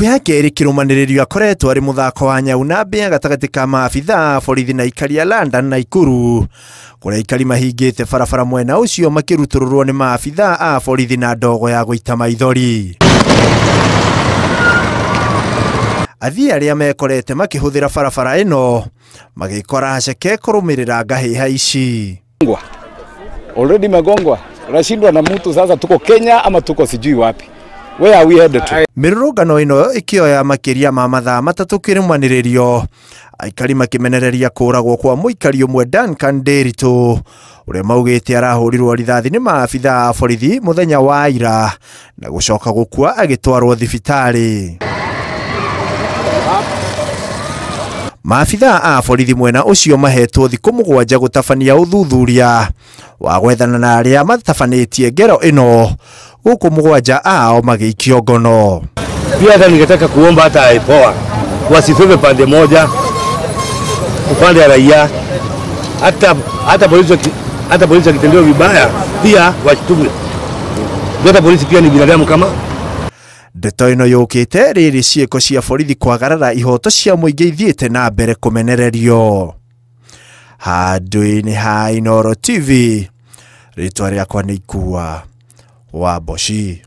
Thikũ ya kerĩ kĩrũmanĩrĩrio akoretwo arĩ mũthako wa nyau na mbĩa gatagatĩ ka maabithaa borithi na aikari a London na Ikuru, kũrĩa aikari mahingĩte barabara mwena ũcio makĩrutũrũrwo nĩ maabithaa a borithi na ndogo ya gũita maithori. Athii arĩa mekorete makĩhũthĩra barabara ĩno magĩkora haceke kũrũmĩrĩra ngahĩha ici. Already magongwa, rashindwa na mtu, sasa tuko Kenya ama tuko sijui wapi? Where are we headed to? Mirũrũngano ĩno ĩkĩoya makĩria ma mathaa matatũ kĩrũmanĩrĩrio, aikari makĩmenereria kũragwo kwa mũikari ũmwe Duncan Nderitu, ũrĩa maugĩte arahũrirwo rithathi nĩ maabithaa a borithi mũthenya wa ira na gũcoka gũkua agĩtwarwo thibitarĩ. Maabithaa a borithi mwena ũcio mahetwo thikũ 7 gũtabania ũthuthuria wa gwethana na arĩa matabanĩtie ngero ĩno, huku 7 ao magĩikio ngono. Pia hata ningetaka kuomba hata IPOA wasifebe pande moja, upande ya raia, hata polisi akitendewa vibaya pia washtume. Hata polisi pia ni binadamu kama. Ndeto ĩno yũkĩte rĩrĩ ciĩko cia borithi kwagarara ihoto cia mũingĩ ithiĩte na mbere kũmenererio. Handũ-inĩ ha Inooro TV, rĩtwa rĩakwa nĩ Ikua wa Boshi.